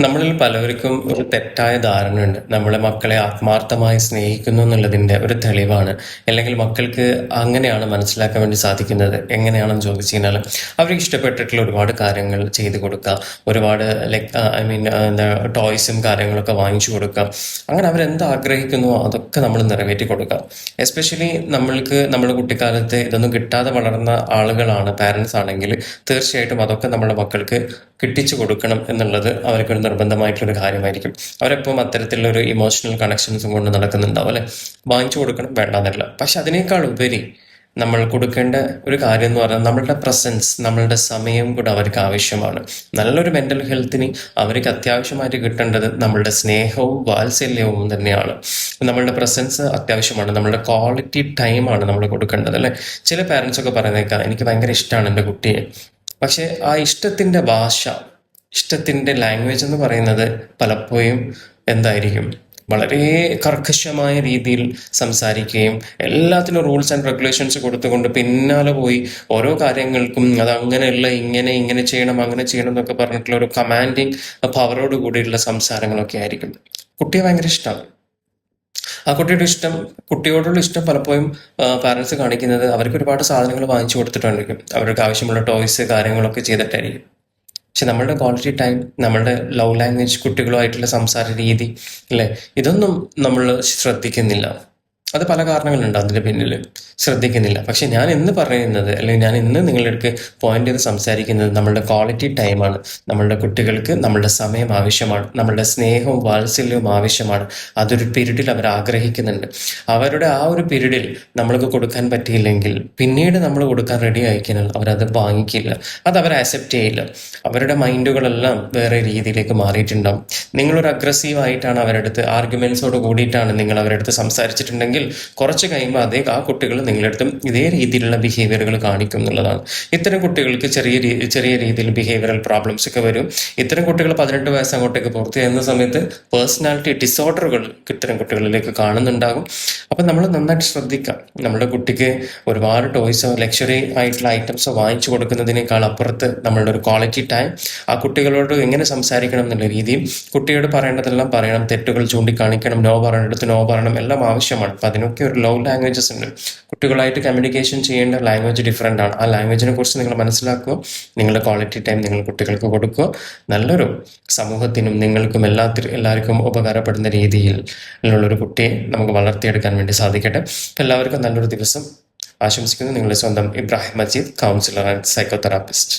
നമ്മളിൽ പലവർക്കും ഒരു തെറ്റായ ധാരണയുണ്ട്. നമ്മളെ മക്കളെ ആത്മാർത്ഥമായി സ്നേഹിക്കുന്നു എന്നുള്ളതിന്റെ ഒരു തെളിവാണ്. അല്ലെങ്കിൽ മക്കൾക്ക് അങ്ങനെയാണ് മനസ്സിലാക്കാൻ വേണ്ടി സാധിക്കുന്നത്. എങ്ങനെയാണെന്ന് ചോദിച്ചു കഴിഞ്ഞാൽ അവർക്ക് ഇഷ്ടപ്പെട്ടിട്ടുള്ള ഒരുപാട് കാര്യങ്ങൾ ചെയ്തു കൊടുക്കുക, ഒരുപാട് ലൈക്ക് എന്താ ടോയ്സും കാര്യങ്ങളൊക്കെ വാങ്ങിച്ചു കൊടുക്കുക. അങ്ങനെ അവരെന്ത് ആഗ്രഹിക്കുന്നുവോ അതൊക്കെ നമ്മൾ നിറവേറ്റി കൊടുക്കുക. എസ്പെഷ്യലി നമ്മൾക്ക് നമ്മുടെ കുട്ടിക്കാലത്ത് ഇതൊന്നും കിട്ടാതെ വളർന്ന ആളുകളാണ്, പാരൻസ് ആണെങ്കിൽ തീർച്ചയായിട്ടും അതൊക്കെ നമ്മുടെ മക്കൾക്ക് കിട്ടിച്ചു കൊടുക്കണം എന്നുള്ളത് അവർക്കൊരു നിർബന്ധമായിട്ടുള്ളൊരു കാര്യമായിരിക്കും. അവരെപ്പം അത്തരത്തിലുള്ള ഒരു ഇമോഷണൽ കണക്ഷൻസും കൊണ്ട് നടക്കുന്നുണ്ടാവും അല്ലെ. വാങ്ങിച്ചു കൊടുക്കണം വേണ്ടാന്നല്ല, പക്ഷെ അതിനേക്കാൾ ഉപരി നമ്മൾ കൊടുക്കേണ്ട ഒരു കാര്യം എന്ന് പറഞ്ഞാൽ നമ്മളുടെ പ്രസൻസ്, നമ്മളുടെ സമയം കൂടെ അവർക്ക് ആവശ്യമാണ്. നല്ലൊരു മെന്റൽ ഹെൽത്തിന് അവർക്ക് അത്യാവശ്യമായിട്ട് കിട്ടേണ്ടത് നമ്മളുടെ സ്നേഹവും വാത്സല്യവും തന്നെയാണ്. നമ്മളുടെ പ്രസൻസ് അത്യാവശ്യമാണ്, നമ്മളുടെ ക്വാളിറ്റി ടൈമാണ് നമ്മൾ കൊടുക്കേണ്ടത് അല്ലെ. ചില പാരൻസ് ഒക്കെ പറയുന്നേക്കാം, എനിക്ക് ഭയങ്കര ഇഷ്ടമാണ് എൻ്റെ കുട്ടിയെ, പക്ഷെ ആ ഇഷ്ടത്തിന്റെ ഭാഷ, ഇഷ്ടത്തിന്റെ ലാംഗ്വേജ് എന്ന് പറയുന്നത് പലപ്പോഴും എന്തായിരിക്കും, വളരെ കർക്കശമായ രീതിയിൽ സംസാരിക്കുകയും എല്ലാത്തിനും റൂൾസ് ആൻഡ് റെഗുലേഷൻസ് കൊടുത്തുകൊണ്ട് പിന്നാലെ പോയി ഓരോ കാര്യങ്ങൾക്കും അത് അങ്ങനെയുള്ള ഇങ്ങനെ ചെയ്യണം അങ്ങനെ ചെയ്യണം എന്നൊക്കെ പറഞ്ഞിട്ടുള്ള ഒരു കമാൻഡിങ് പവറോട് കൂടിയുള്ള സംസാരങ്ങളൊക്കെ ആയിരിക്കും. കുട്ടിയെ ഭയങ്കര ഇഷ്ടമാണ്. ആ കുട്ടിയുടെ ഇഷ്ടം, കുട്ടിയോടുള്ള ഇഷ്ടം പലപ്പോഴും പാരൻസ് കാണിക്കുന്നത് അവർക്ക് ഒരുപാട് സാധനങ്ങൾ വാങ്ങിച്ചു കൊടുത്തിട്ടായിരിക്കും, അവർക്ക് ആവശ്യമുള്ള ടോയ്സ് കാര്യങ്ങളൊക്കെ ചെയ്തിട്ടായിരിക്കും. പക്ഷെ നമ്മളുടെ ക്വാളിറ്റി ടൈം, നമ്മളുടെ ലവ് ലാംഗ്വേജ്, കുട്ടികളുമായിട്ടുള്ള സംസാര രീതി അല്ലേ, ഇതൊന്നും നമ്മൾ ശ്രദ്ധിക്കുന്നില്ല. അത് പല കാരണങ്ങളുണ്ട് അതിൻ്റെ പിന്നിൽ, ശ്രദ്ധിക്കുന്നില്ല. പക്ഷെ ഞാൻ ഇന്ന് പറയുന്നത്, അല്ലെങ്കിൽ ഞാൻ ഇന്ന് നിങ്ങളുടെ അടുക്ക് പോയിന്റ് ചെയ്ത് സംസാരിക്കുന്നത് നമ്മളുടെ ക്വാളിറ്റി ടൈമാണ്. നമ്മളുടെ കുട്ടികൾക്ക് നമ്മളുടെ സമയം ആവശ്യമാണ്, നമ്മളുടെ സ്നേഹവും വാത്സല്യവും ആവശ്യമാണ്. അതൊരു പീരീഡിൽ അവർ ആഗ്രഹിക്കുന്നുണ്ട്. അവരുടെ ആ ഒരു പീരീഡിൽ നമ്മൾക്ക് കൊടുക്കാൻ പറ്റിയില്ലെങ്കിൽ പിന്നീട് നമ്മൾ കൊടുക്കാൻ റെഡി ആയിക്കഴിഞ്ഞാൽ അവരത് വാങ്ങിക്കില്ല, അത് അവർ ആക്സെപ്റ്റ് ചെയ്യില്ല. അവരുടെ മൈൻഡുകളെല്ലാം വേറെ രീതിയിലേക്ക് മാറിയിട്ടുണ്ടാവും. നിങ്ങളൊരു അഗ്രസീവായിട്ടാണ് അവരുടെ അടുത്ത്, ആർഗ്യുമെന്റ്സോട് കൂടിയിട്ടാണ് നിങ്ങൾ അവരുടെ അടുത്ത് സംസാരിച്ചിട്ടുണ്ടെങ്കിൽ കുറച്ച് കഴിയുമ്പോൾ ആ കുട്ടികൾ നിങ്ങളടുത്തും ഇതേ രീതിയിലുള്ള ബിഹേവിയറുകൾ കാണിക്കും എന്നുള്ളതാണ്. ഇത്തരം കുട്ടികൾക്ക് ചെറിയ രീതിയിൽ ബിഹേവിയറൽ പ്രോബ്ലംസ് ഒക്കെ വരും. ഇത്തരം കുട്ടികൾ 18 വയസ്സ് അങ്ങോട്ടേക്ക് പൂർത്തിയാകുന്ന സമയത്ത് പേഴ്സണാലിറ്റി ഡിസോർഡറുകൾ ഇത്തരം കുട്ടികളിലേക്ക് കാണുന്നുണ്ടാകും. അപ്പം നമ്മൾ നന്നായിട്ട് ശ്രദ്ധിക്കാം. നമ്മുടെ കുട്ടിക്ക് ഒരുപാട് ടോയ്സോ ലക്ഷറി ആയിട്ടുള്ള ഐറ്റംസോ വാങ്ങിച്ചു കൊടുക്കുന്നതിനേക്കാൾ അപ്പുറത്ത് നമ്മളുടെ ഒരു ക്വാളിറ്റി ടൈം, ആ കുട്ടികളോട് എങ്ങനെ സംസാരിക്കണം എന്നുള്ള രീതിയും, കുട്ടിയോട് പറയേണ്ടതെല്ലാം പറയണം, തെറ്റുകൾ ചൂണ്ടിക്കാണിക്കണം, നോ പറയേണ്ടടുത്ത് നോ പറയണം, എല്ലാം ആവശ്യമാണ്. അപ്പം അതിനൊക്കെ ഒരു ലവ് ലാംഗ്വേജസ് ഉണ്ട്. കുട്ടികളായിട്ട് കമ്മ്യൂണിക്കേഷൻ ചെയ്യേണ്ട ലാംഗ്വേജ് ഡിഫറെൻ്റ് ആണ്. ആ ലാംഗ്വേജിനെ കുറിച്ച് നിങ്ങൾ മനസ്സിലാക്കുക, നിങ്ങളുടെ ക്വാളിറ്റി ടൈം നിങ്ങൾ കുട്ടികൾക്ക് കൊടുക്കുക. നല്ലൊരു സമൂഹത്തിനും നിങ്ങൾക്കും എല്ലാവർക്കും ഉപകാരപ്പെടുന്ന രീതിയിൽ ഉള്ളൊരു കുട്ടിയെ നമുക്ക് വളർത്തിയെടുക്കാൻ വേണ്ടി സാധിക്കട്ടെ. എല്ലാവർക്കും നല്ലൊരു ദിവസം ആശംസിക്കുന്നു. നിങ്ങളുടെ സ്വന്തം Ibrahim Majeed, councillor and psychotherapist.